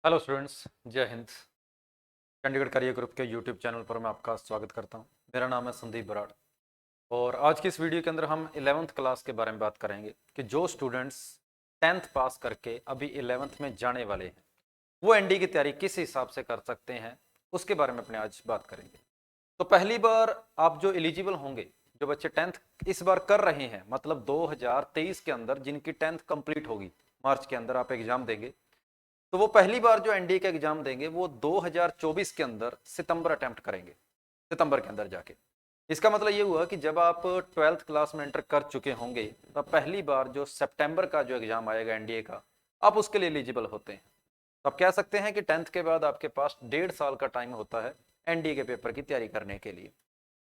Hello students, जय Hind. Chandigarh career group के YouTube channel पर मैं आपका स्वागत करता हूं। मेरा नाम है संदीप बराड़ और आज की इस वीडियो के अंदर हम 11th क्लास के बारे में बात करेंगे कि जो स्टूडेंट्स 10th पास करके अभी 11th में जाने वाले हैं वो एनडी की तैयारी किस हिसाब से कर सकते हैं, उसके बारे में अपने आज बात करेंगे। तो पहली बार आप जो एलिजिबल होंगे, जो बच्चे 10th इस बार कर रहे हैं, मतलब 2023 के अंदर जिनकी 10th कंप्लीट होगी, मार्च के अंदर आप एग्जाम देंगे, तो वो पहली बार जो एनडीए का एग्जाम देंगे वो 2024 के अंदर सितंबर अटेम्प्ट करेंगे, सितंबर के अंदर जाके। इसका मतलब ये हुआ कि जब आप 12th क्लास में एंटर कर चुके होंगे तब पहली बार जो सितंबर का जो एग्जाम आएगा एनडीए का, आप उसके लिए एलिजिबल होते हैं। तो आप कह सकते हैं कि 10th के बाद आपके पास 1.5 साल का टाइम होता है एनडीए के पेपर की तैयारी करने के लिए।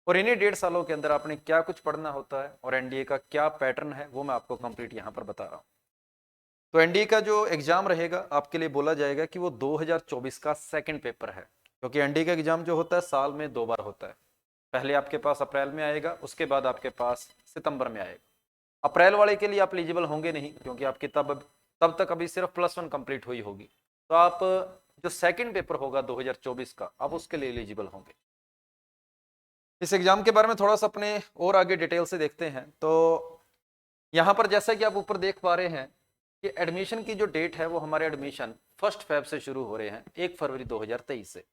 और इन्हीं 1.5 सालों के अंदर आपने क्या कुछ पढ़ना होता है और एनडीए का क्या पैटर्न है वो मैं आपको कंप्लीट यहाँ पर बता रहा हूँ। तो एनडीए का जो एग्जाम रहेगा आपके लिए बोला जाएगा कि वो 2024 का सेकंड पेपर है, क्योंकि एनडीए का एग्जाम जो होता है साल में 2 बार होता है। पहले आपके पास अप्रैल में आएगा, उसके बाद आपके पास सितंबर में आएगा। अप्रैल वाले के लिए आप एलिजिबल होंगे नहीं, क्योंकि आपकी तब तक अभी सिर्फ +1 कंप्लीट हुई होगी। तो आप जो सेकंड पेपर होगा 2024 का, आप उसके लिए एलिजिबल होंगे। इस एग्जाम के बारे में थोड़ा सा अपने और आगे डिटेल से देखते हैं। तो यहाँ पर जैसा कि आप ऊपर देख पा रहे हैं कि एडमिशन की जो डेट है वो हमारे एडमिशन 1 फेब से शुरू हो रहे हैं, 1 फरवरी 2023 से।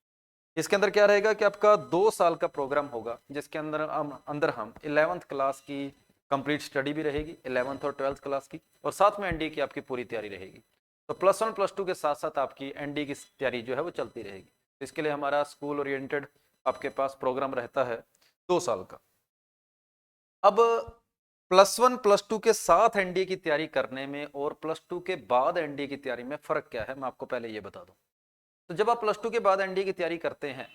इसके अंदर क्या रहेगा कि आपका 2 साल का प्रोग्राम होगा, जिसके अंदर हम 11th क्लास की कंप्लीट स्टडी भी रहेगी, 11th और 12th क्लास की, और साथ में एनडी की आपकी पूरी तैयारी रहेगी। तो +1 +2 के साथ साथ आपकी एनडी की तैयारी जो है वो चलती रहेगी। इसके लिए हमारा स्कूल ओरिएंटेड आपके पास प्रोग्राम रहता है 2 साल का। अब +1 +2 के साथ एनडीए की तैयारी करने में और +2 के बाद एनडीए की तैयारी में फर्क क्या है, मैं आपको पहले ये बता दूं। तो जब आप +2 के बाद एनडीए की तैयारी करते हैं,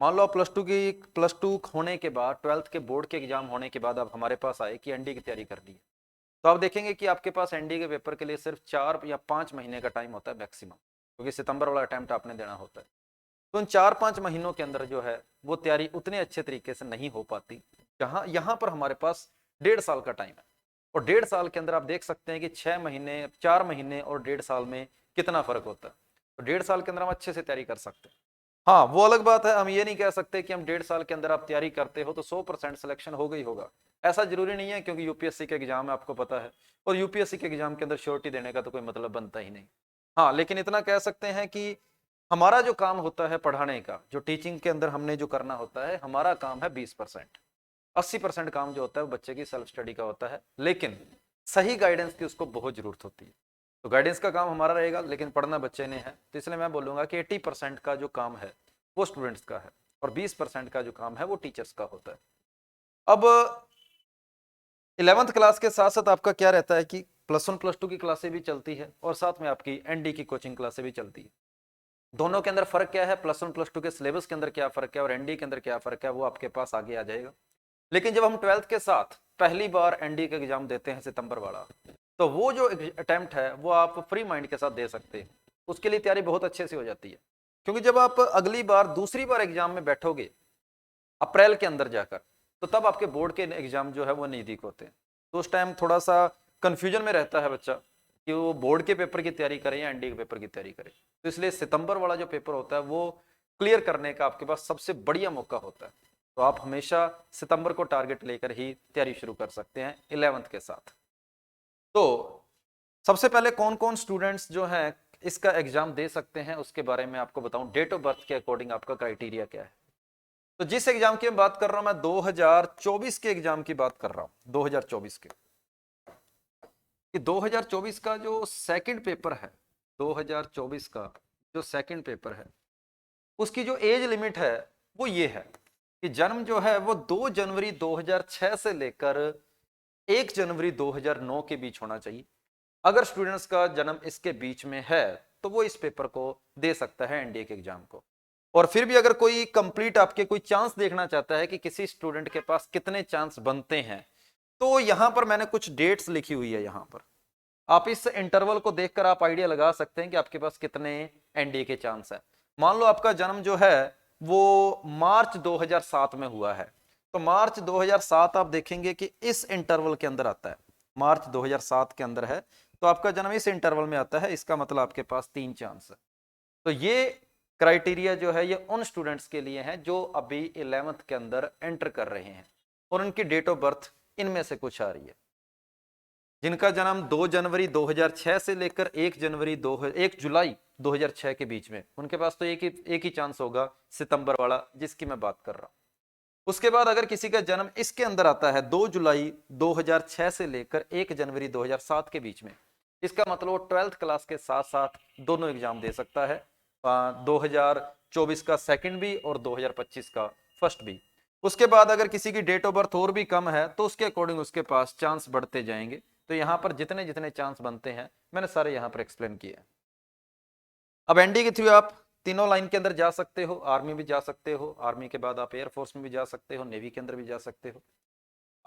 मान लो आप +2 होने के बाद 12th के बोर्ड के एग्जाम होने के बाद आप हमारे पास आए कि एनडीए की तैयारी करनी है, तो आप देखेंगे कि आपके पास एनडीए के पेपर के लिए सिर्फ 4 या 5 महीने का टाइम होता है मैक्सिमम, क्योंकि सितंबर वाला अटेम्प्ट आपने देना होता है। तो उन 4-5 महीनों के अंदर जो है वो तैयारी उतने अच्छे तरीके से नहीं हो पाती, जहां यहाँ पर हमारे पास 1.5 साल का टाइम है। और 1.5 साल के अंदर आप देख सकते हैं कि 6 महीने, 4 महीने और 1.5 साल में कितना फर्क होता है। तो 1.5 साल के अंदर हम अच्छे से तैयारी कर सकते हैं। हाँ, वो अलग बात है, हम ये नहीं कह सकते कि हम 1.5 साल के अंदर आप तैयारी करते हो तो 100% सिलेक्शन हो गई होगा। ऐसा जरूरी नहीं है, क्योंकि यूपीएससी के एग्जाम है, आपको पता है, और यूपीएससी के एग्जाम के अंदर श्योरिटी देने का तो कोई मतलब बनता ही नहीं। हाँ, लेकिन इतना कह सकते हैं कि हमारा जो काम होता है पढ़ाने का, जो टीचिंग के अंदर हमने जो करना होता है, हमारा काम है 20%। 80% काम जो होता है वो बच्चे की सेल्फ स्टडी का होता है, लेकिन सही गाइडेंस की उसको बहुत जरूरत होती है। तो गाइडेंस का काम हमारा रहेगा, लेकिन पढ़ना बच्चे ने है। तो इसलिए मैं बोलूंगा कि 80% का जो काम है वो स्टूडेंट्स का है, और 20% का जो काम है वो टीचर्स का होता है। अब 11th क्लास के साथ साथ आपका क्या रहता है कि +1 +2 की क्लासें भी चलती है, और साथ में आपकी एनडी की कोचिंग क्लासें भी चलती है। दोनों के अंदर फर्क क्या है, +1 +2 के सिलेबस के अंदर क्या फर्क है और एनडी के अंदर क्या फर्क है, वो आपके पास आगे आ जाएगा। लेकिन जब हम 12th के साथ पहली बार एनडी का एग्जाम देते हैं सितंबर वाला, तो वो जो अटेम्प्ट है वो आप फ्री माइंड के साथ दे सकते हैं। उसके लिए तैयारी बहुत अच्छे से हो जाती है, क्योंकि जब आप अगली बार दूसरी बार एग्जाम में बैठोगे अप्रैल के अंदर जाकर, तो तब आपके बोर्ड के एग्जाम जो है वो नजदीक होते हैं। तो उस टाइम थोड़ा सा कंफ्यूजन में रहता है बच्चा कि वो बोर्ड के पेपर की तैयारी करे या एनडी के पेपर की तैयारी करे। तो इसलिए सितंबर वाला जो पेपर होता है वो क्लियर करने का आपके पास सबसे बढ़िया मौका होता है। तो आप हमेशा सितंबर को टारगेट लेकर ही तैयारी शुरू कर सकते हैं 11th के साथ। तो सबसे पहले कौन कौन स्टूडेंट्स जो हैं इसका एग्जाम दे सकते हैं उसके बारे में आपको बताऊं। डेट ऑफ बर्थ के अकॉर्डिंग आपका क्राइटेरिया क्या है। तो जिस एग्जाम की मैं बात कर रहा हूं, मैं 2024 के एग्जाम की बात कर रहा हूं, 2024 के। कि 2024 का जो सेकंड पेपर है, 2024 का जो सेकंड पेपर है, उसकी जो एज लिमिट है वो ये है कि जन्म जो है वो 2 जनवरी 2006 से लेकर 1 जनवरी 2009 के बीच होना चाहिए। अगर स्टूडेंट्स का जन्म इसके बीच में है तो वो इस पेपर को दे सकता है, एनडीए के एग्जाम को। और फिर भी अगर कोई कंप्लीट आपके कोई चांस देखना चाहता है कि किसी स्टूडेंट के पास कितने चांस बनते हैं, तो यहां पर मैंने कुछ डेट्स लिखी हुई है। यहां पर आप इस इंटरवल को देखकर आप आइडिया लगा सकते हैं कि आपके पास कितने एनडीए के चांस है। मान लो आपका जन्म जो है वो मार्च 2007 में हुआ है, तो मार्च 2007 आप देखेंगे कि इस इंटरवल के अंदर आता है, मार्च 2007 के अंदर है, तो आपका जन्म इस इंटरवल में आता है। इसका मतलब आपके पास 3 चांस है। तो ये क्राइटेरिया जो है ये उन स्टूडेंट्स के लिए है जो अभी 11th के अंदर एंटर कर रहे हैं और उनकी डेट ऑफ बर्थ इनमें से कुछ आ रही है। जिनका जन्म 2 जनवरी 2006 से लेकर 1 जुलाई 2006 के बीच में, उनके पास तो एक ही चांस होगा सितंबर वाला जिसकी मैं बात कर रहा हूं। उसके बाद अगर किसी का जन्म इसके अंदर आता है 2 जुलाई 2006 से लेकर 1 जनवरी 2007 के बीच में, इसका मतलब वो 12th क्लास के साथ साथ दोनों एग्जाम दे सकता है, 2024 का सेकंड भी और 2025 का फर्स्ट भी। उसके बाद अगर किसी की डेट ऑफ बर्थ और भी कम है तो उसके अकॉर्डिंग उसके पास चांस बढ़ते जाएंगे। तो यहाँ पर जितने जितने चांस बनते हैं मैंने सारे यहाँ पर एक्सप्लेन किए। अब एनडी के थ्रू आप तीनों लाइन के अंदर जा सकते हो, आर्मी भी जा सकते हो, आर्मी के बाद आप एयरफोर्स में भी जा सकते हो, नेवी के अंदर भी जा सकते हो।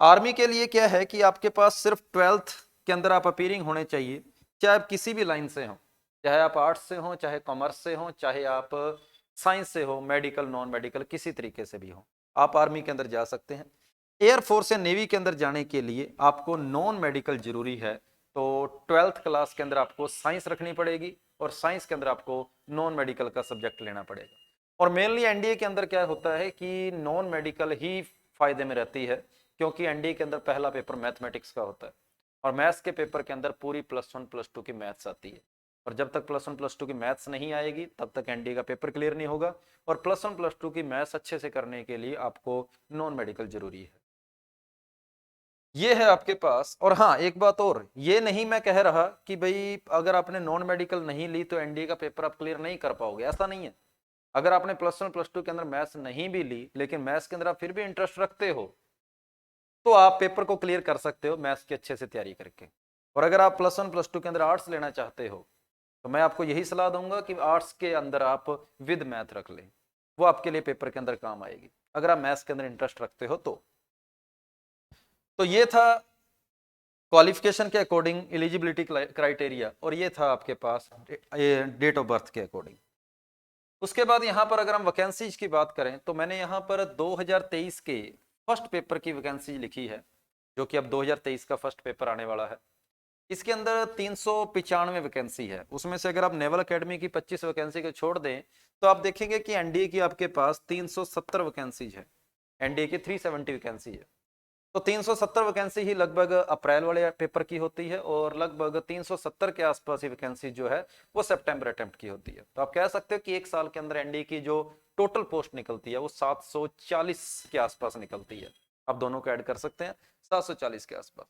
आर्मी के लिए क्या है कि आपके पास सिर्फ 12th के अंदर आप अपीयरिंग होने चाहिए, चाहे आप किसी भी लाइन से हो, चाहे आप आर्ट्स से हो, चाहे कॉमर्स से हो, चाहे आप साइंस से हो, मेडिकल नॉन मेडिकल किसी तरीके से भी हो, आप आर्मी के अंदर जा सकते हैं। एयरफोर्स या नेवी के अंदर जाने के लिए आपको नॉन मेडिकल जरूरी है, तो 12th क्लास के अंदर आपको साइंस रखनी पड़ेगी और साइंस के अंदर आपको नॉन मेडिकल का सब्जेक्ट लेना पड़ेगा। और मेनली एनडीए के अंदर क्या होता है कि नॉन मेडिकल ही फायदे में रहती है, क्योंकि एनडीए के अंदर पहला पेपर मैथमेटिक्स का होता है और मैथ्स के पेपर के अंदर पूरी +1 +2 की मैथ्स आती है, और जब तक +1 +2 की मैथ्स नहीं आएगी तब तक एनडीए का पेपर क्लियर नहीं होगा। और +1 +2 की मैथ्स अच्छे से करने के लिए आपको नॉन मेडिकल जरूरी है। ये है आपके पास। और हाँ, एक बात और, ये नहीं मैं कह रहा कि भाई अगर आपने नॉन मेडिकल नहीं ली तो एनडीए का पेपर आप क्लियर नहीं कर पाओगे, ऐसा नहीं है। अगर आपने +1 +2 के अंदर मैथ्स नहीं भी ली लेकिन मैथ्स के अंदर आप फिर भी इंटरेस्ट रखते हो तो आप पेपर को क्लियर कर सकते हो मैथ्स की अच्छे से तैयारी करके। और अगर आप +1 +2 के अंदर आर्ट्स लेना चाहते हो तो मैं आपको यही सलाह दूंगा कि आर्ट्स के अंदर आप विद मैथ रख लें, वो आपके लिए पेपर के अंदर काम आएगी अगर आप मैथ्स के अंदर इंटरेस्ट रखते हो तो ये था क्वालिफिकेशन के अकॉर्डिंग एलिजिबिलिटी क्राइटेरिया, और ये था आपके पास डेट ऑफ बर्थ के अकॉर्डिंग। उसके बाद यहाँ पर अगर हम वैकेंसीज की बात करें तो मैंने यहाँ पर 2023 के फर्स्ट पेपर की वैकेंसी लिखी है, जो कि अब 2023 का फर्स्ट पेपर आने वाला है। इसके अंदर 395 वैकेंसी है। उसमें से अगर आप नेवल एकेडमी की 25 वैकेंसी को छोड़ दें तो आप देखेंगे कि एनडीए की आपके पास 370 वैकेंसीज है, एनडीए की 370 वैकेंसी है। तो 370 वैकेंसी ही लगभग अप्रैल वाले पेपर की होती है और लगभग 370 के आसपास ही वैकेंसी जो है वो सितंबर अटेम्प्ट की होती है। तो आप कह सकते हो कि एक साल के अंदर एनडीए की जो टोटल पोस्ट निकलती है वो 740 के आसपास निकलती है। आप दोनों को ऐड कर सकते हैं, 740 के आसपास।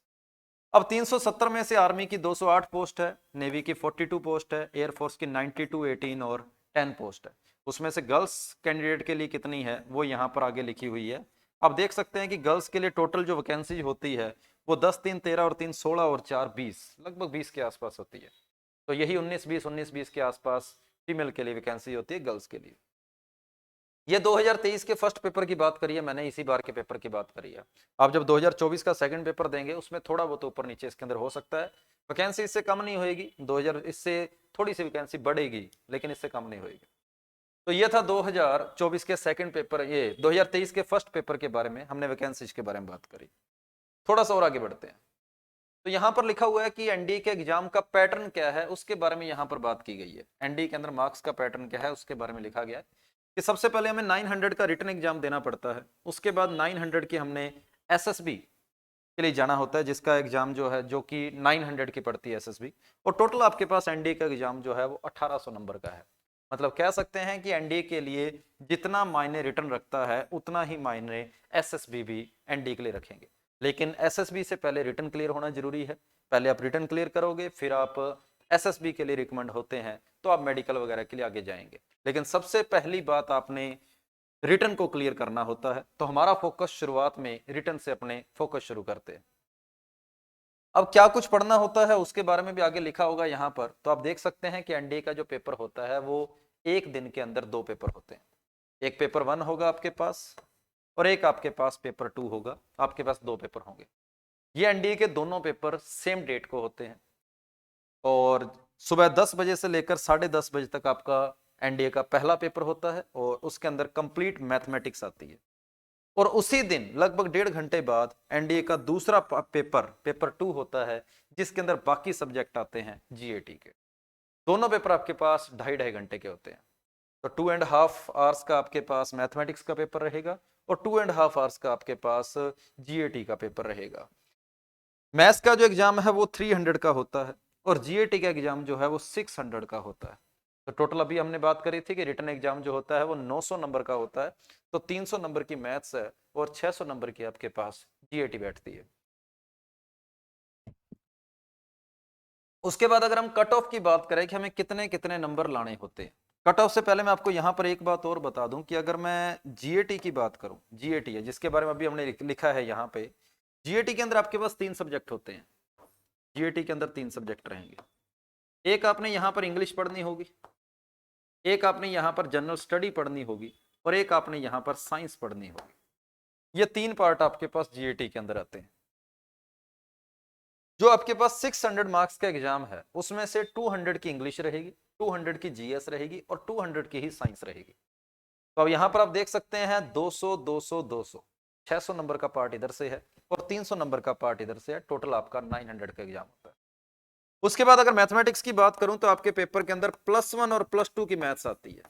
अब 370 में से आर्मी की 208 पोस्ट है, नेवी की 42 पोस्ट है, एयरफोर्स की 92, 18 और 10 पोस्ट है। उसमें से गर्ल्स कैंडिडेट के लिए कितनी है वो यहाँ पर आगे लिखी हुई है। आप देख सकते हैं कि गर्ल्स के लिए टोटल जो वैकेंसी होती है वो 10 3 13 और 3 16 और 4 20, लगभग 20 के आसपास होती है। तो यही 19 20 के आसपास फीमेल के लिए वैकेंसी होती है गर्ल्स के लिए। ये 2023 के फर्स्ट पेपर की बात करी है मैंने, इसी बार के पेपर की बात करी है। आप जब 2024 का सेकंड पेपर देंगे उसमें थोड़ा बहुत ऊपर नीचे इसके अंदर हो सकता है, वैकेंसी इससे कम नहीं होगी, 2000 इससे थोड़ी सी वैकेंसी बढ़ेगी लेकिन इससे कम नहीं होगी। तो ये था 2024 के सेकंड पेपर, ये 2023 के फर्स्ट पेपर के बारे में हमने वैकेंसीज के बारे में बात करी। थोड़ा सा और आगे बढ़ते हैं। तो यहाँ पर लिखा हुआ है कि एनडीए के एग्जाम का पैटर्न क्या है उसके बारे में यहाँ पर बात की गई है। एनडीए के अंदर मार्क्स का पैटर्न क्या है उसके बारे में लिखा गया है कि सबसे पहले हमें 900 का रिटन एग्जाम देना पड़ता है, उसके बाद 900 की हमने एसएसबी के लिए जाना होता है जिसका एग्जाम जो है जो कि 900 की पड़ती है एसएसबी, और टोटल आपके पास एनडीए का एग्जाम जो है वो 1800 नंबर का है। मतलब कह सकते हैं कि एनडीए के लिए जितना मायने रिटर्न रखता है उतना ही मायने एसएसबी भी एनडीए के लिए रखेंगे। लेकिन एसएसबी से पहले रिटर्न क्लियर होना जरूरी है, पहले आप रिटर्न क्लियर करोगे फिर आप एसएसबी के लिए रिकमेंड होते हैं तो आप मेडिकल वगैरह के लिए आगे जाएंगे। लेकिन सबसे पहली बात आपने रिटर्न को क्लियर करना होता है, तो हमारा फोकस शुरुआत में रिटर्न से अपने फोकस शुरू करते हैं। अब क्या कुछ पढ़ना होता है उसके बारे में भी आगे लिखा होगा यहाँ पर। तो आप देख सकते हैं कि एनडीए का जो पेपर होता है वो एक दिन के अंदर 2 पेपर होते हैं, एक पेपर 1 होगा आपके पास और एक आपके पास पेपर 2 होगा, आपके पास 2 पेपर होंगे। ये एनडीए के दोनों पेपर सेम डेट को होते हैं और सुबह 10 बजे से लेकर 10:30 बजे तक आपका एनडीए का पहला पेपर होता है और उसके अंदर कंप्लीट मैथमेटिक्स आती है। और उसी दिन लगभग 1.5 घंटे बाद एनडीए का दूसरा पेपर 2 होता है जिसके अंदर बाकी सब्जेक्ट आते हैं जीएटी के। दोनों पेपर आपके पास 2.5 घंटे के होते हैं। तो 2.5 आवर्स का आपके पास मैथमेटिक्स का पेपर रहेगा और 2.5 आवर्स का आपके पास जीएटी का पेपर रहेगा। मैथ्स का जो एग्जाम है वो 300 का होता है और जीएटी का एग्जाम जो है वो 600 का होता है। तो टोटल अभी हमने बात करी थी कि रिटन एग्जाम जो होता है वो 900 नंबर का होता है। तो 300 नंबर की मैथ्स है और 600 नंबर की आपके पास जीएटी बैठती है। उसके बाद अगर हम कट ऑफ की बात करें कि हमें कितने कितने नंबर लाने होते हैं, कट ऑफ से पहले मैं आपको यहां पर एक बात और बता दूं कि अगर मैं जीएटी की बात करूं, जीएटी है जिसके बारे में अभी हमने लिखा है यहां पे, जीएटी के अंदर आपके पास 3 सब्जेक्ट होते हैं। जीएटी के अंदर 3 सब्जेक्ट रहेंगे। एक आपने यहां पर इंग्लिश पढ़नी होगी, एक आपने यहां पर जनरल स्टडी पढ़नी होगी और एक आपने यहां पर साइंस पढ़नी होगी। ये 3 पार्ट आपके पास जीएटी के अंदर आते हैं। जो आपके पास 600 मार्क्स का एग्जाम है उसमें से 200 की इंग्लिश रहेगी, 200 की जीएस रहेगी और 200 की ही साइंस रहेगी। तो अब यहां पर आप देख सकते हैं 200 200 200, 600 नंबर का पार्ट इधर से है और 300 नंबर का पार्ट इधर से है। टोटल आपका 900 का एग्जाम होता है। उसके बाद अगर मैथमेटिक्स की बात करूं तो आपके पेपर के अंदर +1 और +2 की मैथ्स आती है।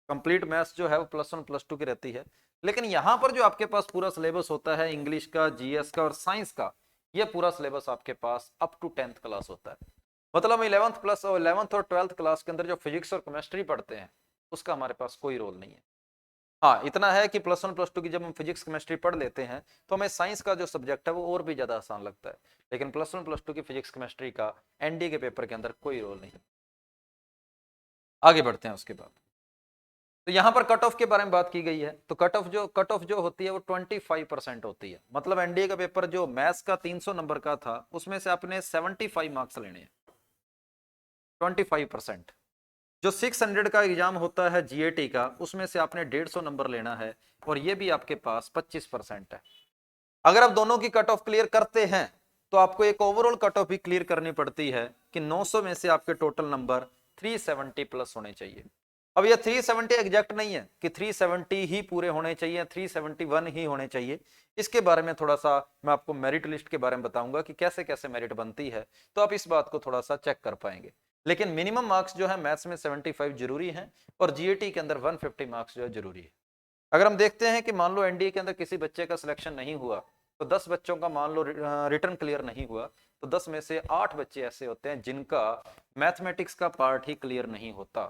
कंप्लीट मैथ्स जो है वो +1 +2 की रहती है। लेकिन यहां पर जो आपके पास पूरा सिलेबस होता है इंग्लिश का, जीएस का और साइंस का, ये पूरा सिलेबस आपके पास अप टू 10th क्लास होता है। मतलब 11th और 12th क्लास के अंदर जो फिजिक्स और केमिस्ट्री पढ़ते हैं उसका हमारे पास कोई रोल नहीं है। हाँ, इतना है कि +1 +2 की जब हम फिजिक्स केमिस्ट्री पढ़ लेते हैं तो हमें साइंस का जो सब्जेक्ट है वो और भी ज्यादा आसान लगता है। लेकिन +1 +2 की फिजिक्स केमिस्ट्री का एनडीए के पेपर के अंदर कोई रोल नहीं। आगे बढ़ते हैं उसके बाद। तो यहां पर कट ऑफ के बारे में बात की गई है। तो कट ऑफ जो होती है वो 25% होती है। मतलब एनडीए का पेपर जो मैथ्स का 300 नंबर का था उसमें से आपने 75 मार्क्स लेने हैं, 25%। जो 600 का एग्जाम होता है जीएटी का उसमें से आपने 150 नंबर लेना है और ये भी आपके पास 25% है। अगर आप दोनों की कट ऑफ क्लियर करते हैं तो आपको एक ओवरऑल कट ऑफ भी क्लियर करनी पड़ती है कि 900 में से आपके टोटल नंबर 370 प्लस होने चाहिए। अब ये 370 एग्जैक्ट नहीं है कि 370 ही पूरे होने चाहिए, 371 ही होने चाहिए। इसके बारे में थोड़ा सा मैं आपको मेरिट लिस्ट के बारे में बताऊंगा कि कैसे कैसे मेरिट बनती है, तो आप इस बात को थोड़ा सा चेक कर पाएंगे। लेकिन मिनिमम मार्क्स जो है मैथ्स में 75 जरूरी है और जीएटी के अंदर 150 मार्क्स जो है जरूरी है। अगर हम देखते हैं कि मान लो एनडीए के अंदर किसी बच्चे का सिलेक्शन नहीं हुआ तो 10 बच्चों का मान लो रिटर्न क्लियर नहीं हुआ तो 10 में से 8 बच्चे ऐसे होते हैं जिनका मैथमेटिक्स का पार्ट ही क्लियर नहीं होता,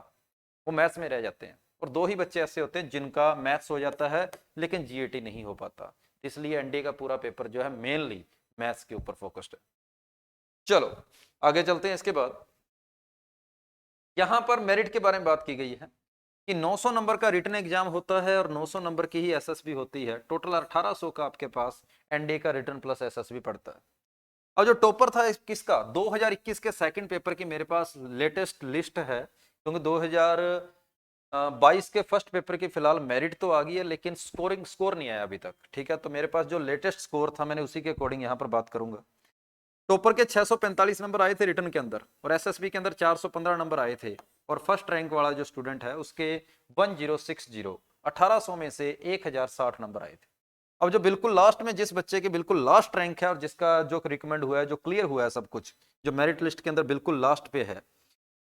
वो मैथ्स में रह जाते हैं। और 2 ही बच्चे ऐसे होते हैं जिनका मैथ्स हो जाता है लेकिन जीएटी नहीं हो पाता। इसलिए एनडीए का पूरा पेपर जो है मेनली मैथ्स के ऊपर फोकस्ड है। चलो आगे चलते हैं। इसके बाद यहां पर मेरिट के बारे में बात की गई है कि 900 नंबर का रिटन एग्जाम होता है और 900 नंबर की ही एसएसबी होती है। टोटल 1800 का आपके पास एनडीए का रिटन प्लस एसएसबी पड़ता है। और जो टॉपर था किसका 2021 के सेकंड पेपर की मेरे पास लेटेस्ट लिस्ट है, क्योंकि 2022 के फर्स्ट पेपर की फिलहाल मेरिट तो आ गई है लेकिन स्कोर नहीं आया अभी तक। ठीक है, तो मेरे पास जो लेटेस्ट स्कोर था मैंने उसी के अकॉर्डिंग यहाँ पर बात करूंगा। टॉपर के 645 नंबर आए थे रिटर्न के अंदर और एसएसबी के अंदर 415 नंबर आए थे और फर्स्ट रैंक वाला जो स्टूडेंट है उसके 1060 1800 में से 1060 नंबर आए थे। अब जो बिल्कुल लास्ट में जिस बच्चे के बिल्कुल लास्ट रैंक है और जिसका जो रिकमेंड हुआ है, जो क्लियर हुआ है सब कुछ, जो मेरिट लिस्ट के अंदर बिल्कुल लास्ट पे है,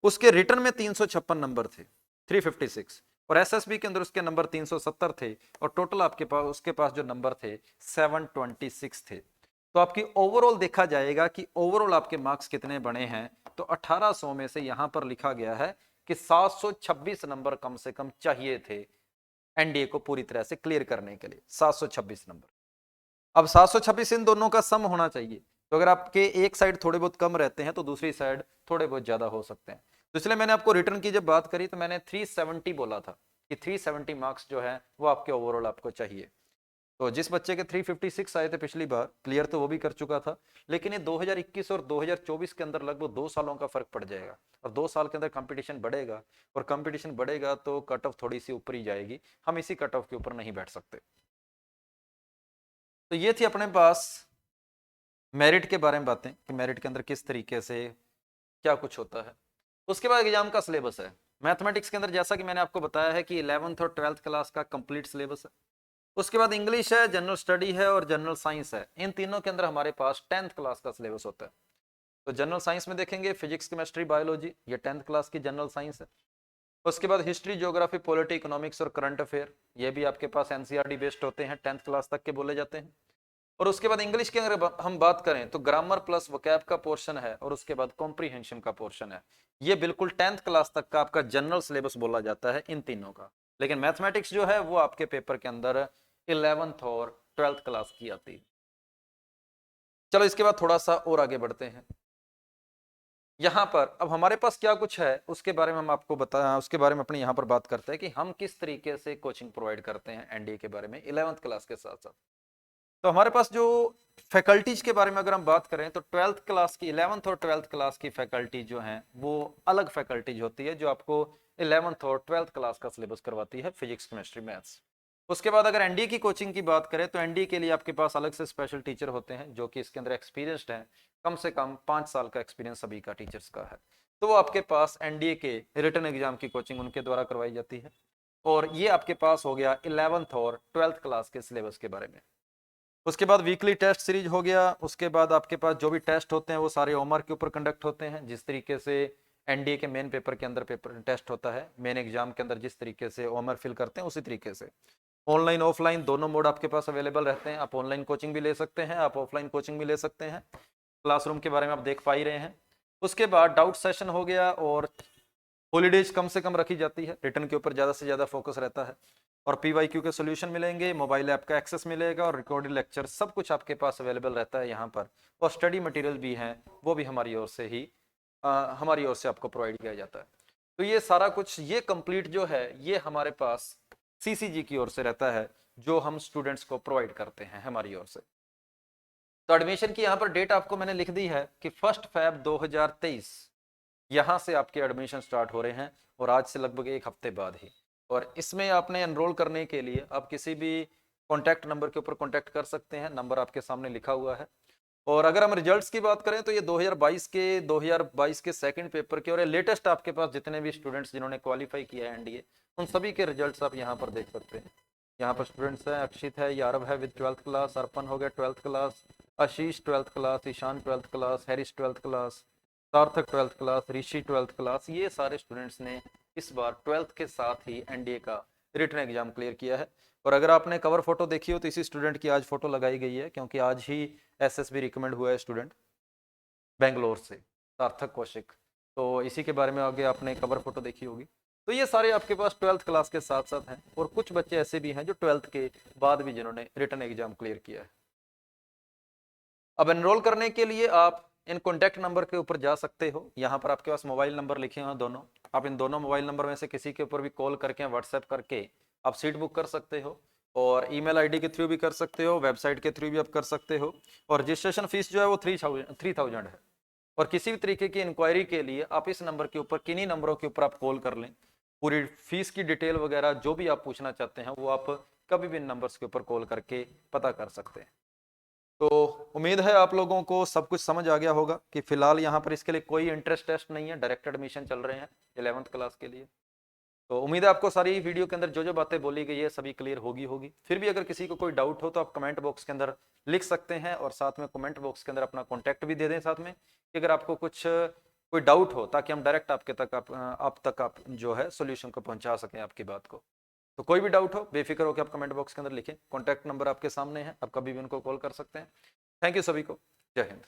उसके रिटर्न में 356 नंबर थे, 356, और एसएसबी के अंदर उसके नंबर 370 थे और टोटल आपके पास उसके पास जो नंबर थे 726 थे। तो आपकी ओवरऑल देखा जाएगा कि ओवरऑल आपके मार्क्स कितने बने हैं। तो 1800 में से यहां पर लिखा गया है कि 726 नंबर कम से कम चाहिए थे एनडीए को पूरी तरह से क्लियर करने के लिए, 726 नंबर। अब 726 इन दोनों का सम होना चाहिए। तो अगर आपके एक साइड थोड़े बहुत कम रहते हैं तो दूसरी साइड थोड़े बहुत ज्यादा हो सकते हैं। तो इसलिए मैंने आपको रिटर्न की जब बात करी तो मैंने 370 बोला था कि 370 मार्क्स जो है वो आपके ओवरऑल आपको चाहिए। तो जिस बच्चे के 356 आए थे पिछली बार क्लियर तो वो भी कर चुका था, लेकिन ये 2021 और 2024 के अंदर लगभग 2 सालों का फर्क पड़ जाएगा और 2 साल के अंदर कंपटीशन बढ़ेगा और कंपटीशन बढ़ेगा तो कट ऑफ थोड़ी सी ऊपर ही जाएगी। हम इसी कट ऑफ के ऊपर नहीं बैठ सकते। तो ये थी अपने पास मेरिट के बारे में बातें कि मेरिट के अंदर किस तरीके से क्या कुछ होता है। उसके बाद एग्जाम का सिलेबस है। मैथमेटिक्स के अंदर जैसा कि मैंने आपको बताया है कि 11th और 12th क्लास का कंप्लीट सिलेबस है। उसके बाद इंग्लिश है, जनरल स्टडी है और जनरल साइंस है। इन तीनों के अंदर हमारे पास 10th क्लास का सिलेबस होता है। तो जनरल साइंस में देखेंगे फिजिक्स, केमिस्ट्री, बायोलॉजी, ये 10th क्लास की जनरल साइंस है। उसके बाद हिस्ट्री, ज्योग्राफी, पॉलिटी, इकोनॉमिक्स और करंट अफेयर, ये भी आपके पास एनसीईआरटी बेस्ड होते हैं, 10th क्लास तक के बोले जाते हैं। और उसके बाद इंग्लिश की अगर हम बात करें तो ग्रामर प्लस वोकैब का पोर्शन है, और उसके बाद कॉम्प्रीहेंशन का पोर्शन है। ये बिल्कुल 10th क्लास तक का आपका जनरल सिलेबस बोला जाता है इन तीनों का। लेकिन मैथमेटिक्स जो है वो आपके पेपर के अंदर 11th और 12th क्लास की आती है। चलो इसके बाद थोड़ा सा और आगे बढ़ते हैं। यहाँ पर अब हमारे पास क्या कुछ है उसके बारे में हम आपको उसके बारे में अपने यहाँ पर बात करते हैं कि हम किस तरीके से कोचिंग प्रोवाइड करते हैं एनडीए के बारे में 11th क्लास के साथ साथ। तो हमारे पास जो फैकल्टीज के बारे में अगर हम बात करें तो 12th क्लास की 11th और 12th क्लास की फैकल्टी जो हैं वो अलग फैकल्टीज होती है, जो आपको 11th और 12th क्लास का सिलेबस करवाती है, फिजिक्स, केमिस्ट्री, मैथ्स। उसके बाद अगर एनडीए की कोचिंग की बात करें तो एनडीए के लिए आपके पास अलग से स्पेशल टीचर होते हैं जो कि इसके अंदर एक्सपीरियंस्ड हैं, कम से कम 5 साल का एक्सपीरियंस सभी का टीचर्स का है। तो वो आपके पास एनडीए के रिटन एग्जाम की कोचिंग उनके द्वारा करवाई जाती है। और ये आपके पास हो गया 11th और 12th क्लास के सिलेबस के बारे में। उसके बाद वीकली टेस्ट सीरीज हो गया। उसके बाद आपके पास जो भी टेस्ट होते हैं वो सारे ओमर के ऊपर कंडक्ट होते हैं, जिस तरीके से एनडीए के मेन पेपर के अंदर पेपर टेस्ट होता है, मेन एग्जाम के अंदर जिस तरीके से ओमर फिल करते हैं उसी तरीके से। ऑनलाइन ऑफलाइन दोनों मोड आपके पास अवेलेबल रहते हैं। आप ऑनलाइन कोचिंग भी ले सकते हैं, आप ऑफलाइन कोचिंग भी ले सकते हैं। क्लासरूम के बारे में आप देख पा ही रहे हैं। उसके बाद डाउट सेशन हो गया, और हॉलीडेज कम से कम रखी जाती है, रिटर्न के ऊपर ज़्यादा से ज़्यादा फोकस रहता है। और पीवाईक्यू के सोल्यूशन मिलेंगे, मोबाइल ऐप का एक्सेस मिलेगा, और रिकॉर्डेड लेक्चर सब कुछ आपके पास अवेलेबल रहता है यहाँ पर। और स्टडी मटेरियल भी हैं वो भी हमारी ओर से ही हमारी ओर से आपको प्रोवाइड किया जाता है। तो ये सारा कुछ ये कंप्लीट जो है ये हमारे पास सीसीजी की ओर से रहता है, जो हम स्टूडेंट्स को प्रोवाइड करते हैं हमारी ओर से। तो एडमिशन की यहाँ पर डेट आपको मैंने लिख दी है कि 1 फरवरी 2023 यहाँ से आपके एडमिशन स्टार्ट हो रहे हैं, और आज से लगभग एक हफ्ते बाद ही। और इसमें आपने एनरोल करने के लिए आप किसी भी कॉन्टैक्ट नंबर के ऊपर कॉन्टैक्ट कर सकते हैं, नंबर आपके सामने लिखा हुआ है। और अगर हम रिजल्ट्स की बात करें तो ये 2022 के सेकंड पेपर के और लेटेस्ट आपके पास जितने भी स्टूडेंट्स जिन्होंने क्वालिफाई किया है एनडीए, उन सभी के रिजल्ट्स आप यहाँ पर देख सकते हैं। यहाँ पर स्टूडेंट्स हैं, अक्षित है, यारव है विद 12th क्लास, अर्पण हो गया 12th class, Ashish 12th class, Ishaan 12th class, Harris 12th class, Sarthak 12th class, ऋषि 12th क्लास। ये सारे स्टूडेंट्स ने इस बार 12th के साथ ही एनडीए का रिटन एग्जाम क्लियर किया है। और अगर आपने कवर फोटो देखी हो तो इसी स्टूडेंट की आज फोटो लगाई गई है, क्योंकि आज ही एसएसबी रिकमेंड हुआ है स्टूडेंट बेंगलोर से, सार्थक कौशिक। तो इसी के बारे में आगे आपने कवर फोटो देखी होगी। तो ये सारे आपके पास 12th क्लास के साथ साथ हैं, और कुछ बच्चे ऐसे भी हैं जो 12th के बाद भी जिन्होंने रिटन एग्जाम क्लियर किया है। अब एनरोल करने के लिए आप इन कॉन्टैक्ट नंबर के ऊपर जा सकते हो। यहाँ पर आपके पास मोबाइल नंबर लिखे हैं दोनों, आप इन दोनों मोबाइल नंबर में से किसी के ऊपर भी कॉल करके व्हाट्सएप करके आप सीट बुक कर सकते हो, और ईमेल आईडी के थ्रू भी कर सकते हो, वेबसाइट के थ्रू भी आप कर सकते हो। और रजिस्ट्रेशन फीस जो है वो 3000 है। और किसी भी तरीके की इंक्वायरी के लिए आप इस नंबर के ऊपर, किन्हीं नंबरों के ऊपर आप कॉल कर लें। पूरी फीस की डिटेल वगैरह जो भी आप पूछना चाहते हैं वो आप कभी भी इन नंबर्स के ऊपर कॉल करके पता कर सकते हैं। तो उम्मीद है आप लोगों को सब कुछ समझ आ गया होगा कि फिलहाल यहाँ पर इसके लिए कोई इंटरेस्ट टेस्ट नहीं है, डायरेक्ट एडमिशन चल रहे हैं 11th क्लास के लिए। तो उम्मीद है आपको सारी वीडियो के अंदर जो जो बातें बोली गई है सभी क्लियर होगी। फिर भी अगर किसी को कोई डाउट हो तो आप कमेंट बॉक्स के अंदर लिख सकते हैं, और साथ में कमेंट बॉक्स के अंदर अपना कॉन्टैक्ट भी दे दें साथ में, कि अगर आपको कुछ कोई डाउट हो, ताकि हम डायरेक्ट आपके तक आप जो है सोल्यूशन को पहुंचा सकें आपकी बात को। तो कोई भी डाउट हो बेफिक्र हो कि आप कमेंट बॉक्स के अंदर लिखें, कॉन्टैक्ट नंबर आपके सामने है, आप कभी भी उनको कॉल कर सकते हैं। थैंक यू सभी को, जय हिंद।